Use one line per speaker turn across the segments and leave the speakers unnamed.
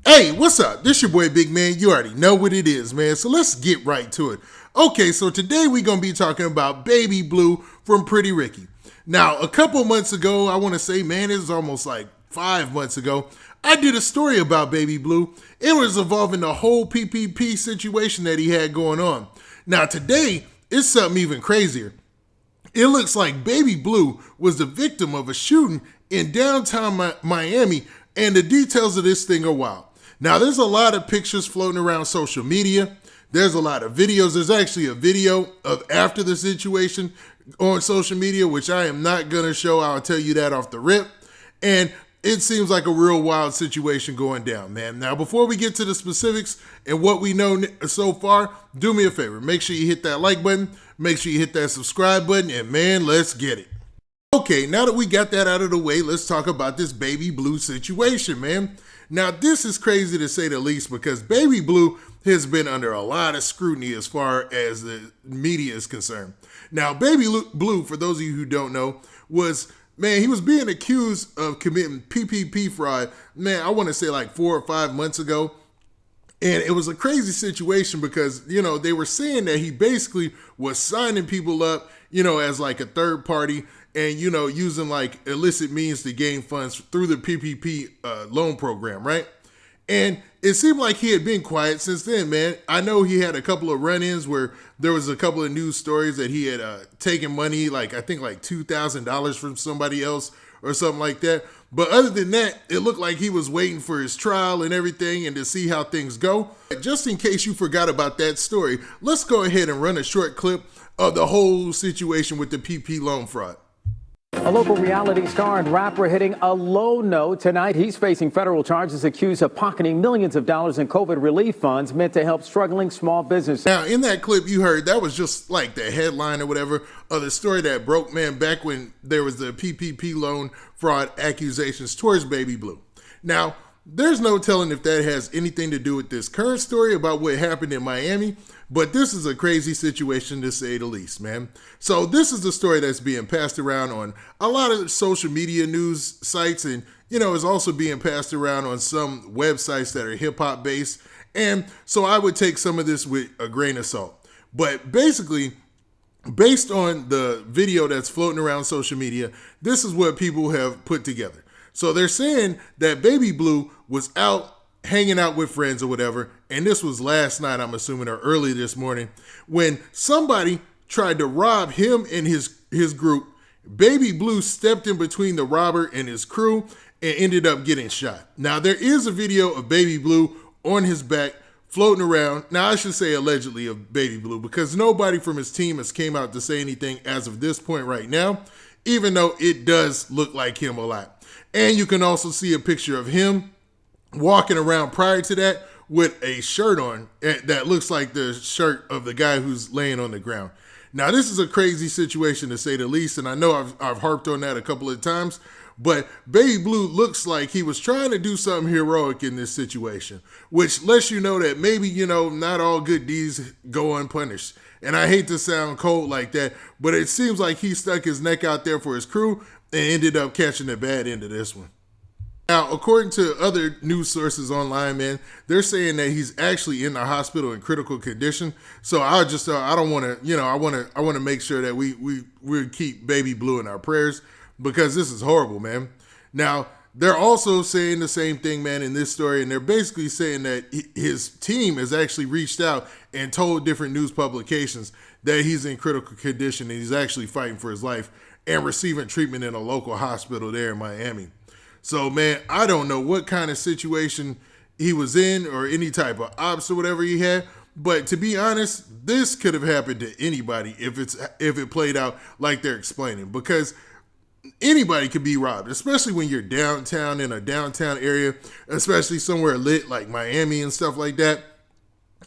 Hey, what's up? This your boy Big Man. You already know what it is, man. So let's get right to it. Okay, so today we're going to be talking about Baby Blue from Pretty Ricky. Now, a couple months ago, I want to say, man, it was almost like 5 months ago, I did a story about Baby Blue. It was involving the whole PPP situation that he had going on. Now, today, it's something even crazier. It looks like Baby Blue was the victim of a shooting in downtown Miami, and the details of this thing are wild. Now, there's a lot of pictures floating around social media. There's a lot of videos. There's actually a video of after the situation on social media, which I am not going to show. I'll tell you that off the rip. And it seems like a real wild situation going down, man. Now, before we get to the specifics and what we know so far, do me a favor. Make sure you hit that like button. Make sure you hit that subscribe button. And, man, let's get it. Okay, now that we got that out of the way, let's talk about this Baby Blue situation, man. Now, this is crazy to say the least because Baby Blue has been under a lot of scrutiny as far as the media is concerned. Now, Baby Blue, for those of you who don't know, he was being accused of committing PPP fraud, man, I want to say like 4 or 5 months ago. And it was a crazy situation because, they were saying that he basically was signing people up, as like a third party and, using like illicit means to gain funds through the PPP loan program, right? And it seemed like he had been quiet since then, man. I know he had a couple of run-ins where there was a couple of news stories that he had taken money, like I think like $2,000 from somebody else or something like that. But other than that, it looked like he was waiting for his trial and everything and to see how things go. Just in case you forgot about that story, let's go ahead and run a short clip of the whole situation with the PP loan fraud.
A local reality star and rapper hitting a low note tonight. He's facing federal charges accused of pocketing millions of dollars in COVID relief funds meant to help struggling small businesses.
Now, in that clip you heard, that was just like the headline or whatever of the story that broke, man, back when there was the PPP loan fraud accusations towards Baby Blue. Now, there's no telling if that has anything to do with this current story about what happened in Miami, but this is a crazy situation to say the least, man. So this is the story that's being passed around on a lot of social media news sites and, is also being passed around on some websites that are hip hop based. And so I would take some of this with a grain of salt. But basically, based on the video that's floating around social media, this is what people have put together. So they're saying that Baby Blue was out hanging out with friends or whatever, and this was last night, I'm assuming, or early this morning, when somebody tried to rob him and his group. Baby Blue stepped in between the robber and his crew and ended up getting shot. Now, there is a video of Baby Blue on his back floating around. Now, I should say allegedly of Baby Blue because nobody from his team has came out to say anything as of this point right now, even though it does look like him a lot. And you can also see a picture of him walking around prior to that with a shirt on that looks like the shirt of the guy who's laying on the ground. Now, this is a crazy situation to say the least, and I know I've harped on that a couple of times, but Baby Blue looks like he was trying to do something heroic in this situation, which lets you know that maybe, not all good deeds go unpunished. And I hate to sound cold like that, but it seems like he stuck his neck out there for his crew and ended up catching the bad end of this one. Now, according to other news sources online, man, they're saying that he's actually in the hospital in critical condition. So I don't want to, I want to make sure that we keep Baby Blue in our prayers because this is horrible, man. Now, they're also saying the same thing, man, in this story, and they're basically saying that his team has actually reached out and told different news publications that he's in critical condition and he's actually fighting for his life and receiving treatment in a local hospital there in Miami. So, man, I don't know what kind of situation he was in or any type of ops or whatever he had, but to be honest, this could have happened to anybody if it played out like they're explaining, because anybody could be robbed, especially when you're downtown in a downtown area, especially somewhere lit like Miami and stuff like that.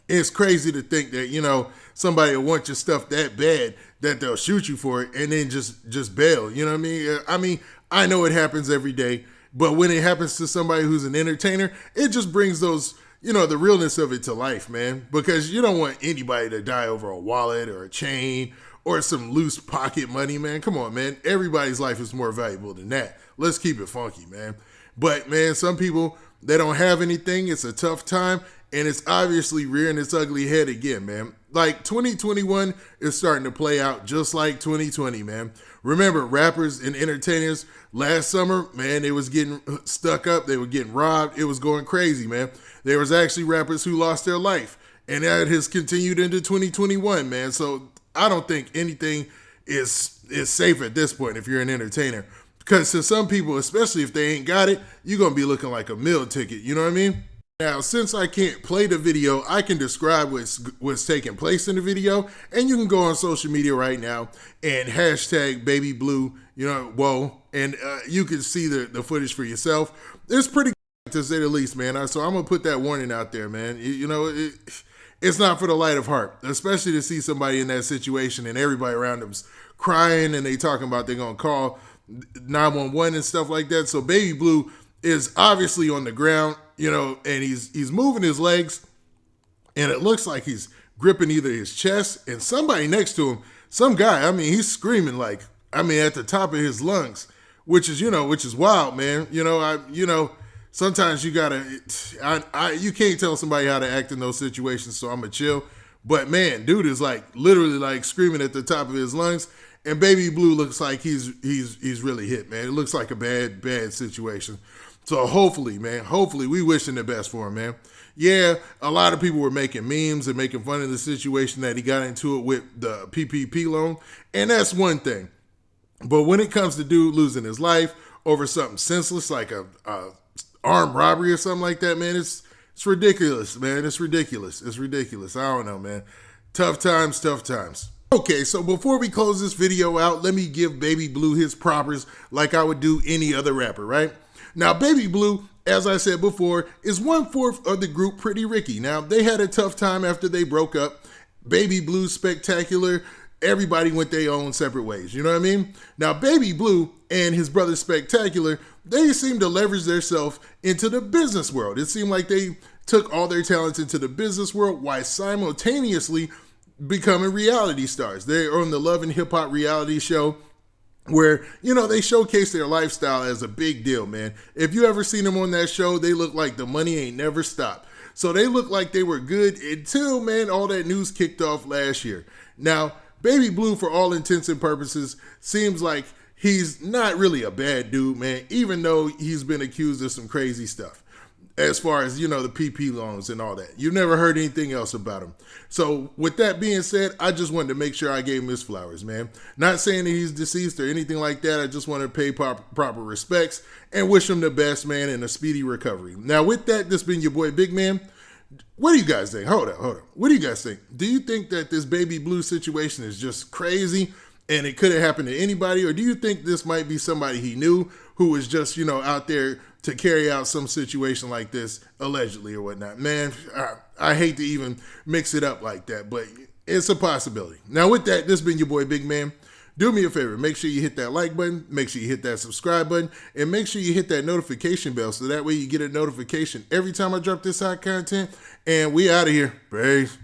It's crazy to think that, somebody will want your stuff that bad that they'll shoot you for it and then just bail. You know what I mean? I know it happens every day, but when it happens to somebody who's an entertainer, it just brings those, the realness of it to life, man, because you don't want anybody to die over a wallet or a chain or some loose pocket money, man. Come on, man. Everybody's life is more valuable than that. Let's keep it funky, man. But, man, some people, They don't have anything. It's a tough time, and it's obviously rearing its ugly head again, man. Like 2021 is starting to play out just like 2020, man. Remember, rappers and entertainers last summer, man, they was getting stuck up. They were getting robbed. It was going crazy, man. There was actually rappers who lost their life, and that has continued into 2021, man. So I don't think anything is safe at this point if you're an entertainer. Because to some people, especially if they ain't got it, you're going to be looking like a meal ticket. You know what I mean? Now, since I can't play the video, I can describe what's taking place in the video. And you can go on social media right now and hashtag Baby Blue, whoa. And you can see the footage for yourself. It's pretty to say the least, man. So I'm going to put that warning out there, man. It's not for the light of heart, especially to see somebody in that situation and everybody around them's crying and they talking about they're going to call 911 and stuff like that. So Baby Blue is obviously on the ground, and he's moving his legs, and it looks like he's gripping either his chest, and somebody next to him, some guy, he's screaming at the top of his lungs, which is wild, man. Sometimes you you can't tell somebody how to act in those situations, so I'm gonna chill. But man, dude is literally screaming at the top of his lungs. And Baby Blue looks like he's really hit, man. It looks like a bad situation. So hopefully, man, we wishing the best for him, man. Yeah, a lot of people were making memes and making fun of the situation that he got into it with the PPP loan. And that's one thing. But when it comes to dude losing his life over something senseless like a armed robbery or something like that, man, it's ridiculous, man. It's ridiculous. I don't know, man. Tough times. Okay, so before we close this video out, let me give Baby Blue his propers like I would do any other rapper, right? Now, Baby Blue, as I said before, is 1/4 of the group Pretty Ricky. Now, they had a tough time after they broke up. Baby Blue, Spectacular, everybody went their own separate ways, you know what I mean? Now, Baby Blue and his brother Spectacular, they seemed to leverage themselves into the business world. It seemed like they took all their talents into the business world while simultaneously becoming reality stars. They're on the Love and Hip Hop reality show where, they showcase their lifestyle as a big deal, man. If you ever seen them on that show, they look like the money ain't never stopped. So they look like they were good until, man, all that news kicked off last year. Now, Baby Blue, for all intents and purposes, seems like he's not really a bad dude, man, even though he's been accused of some crazy stuff. As far as, the PP loans and all that. You've never heard anything else about him. So with that being said, I just wanted to make sure I gave him his flowers, man. Not saying that he's deceased or anything like that. I just want to pay proper respects and wish him the best, man, and a speedy recovery. Now with that, this has been your boy Big Man. What do you guys think? Hold on. What do you guys think? Do you think that this Baby Blue situation is just crazy and it could have happened to anybody? Or do you think this might be somebody he knew who was just, out there to carry out some situation like this, allegedly or whatnot? Man, I hate to even mix it up like that, but it's a possibility. Now with that, this has been your boy Big Man. Do me a favor, make sure you hit that like button, make sure you hit that subscribe button, and make sure you hit that notification bell so that way you get a notification every time I drop this hot content. And we out of here. Peace.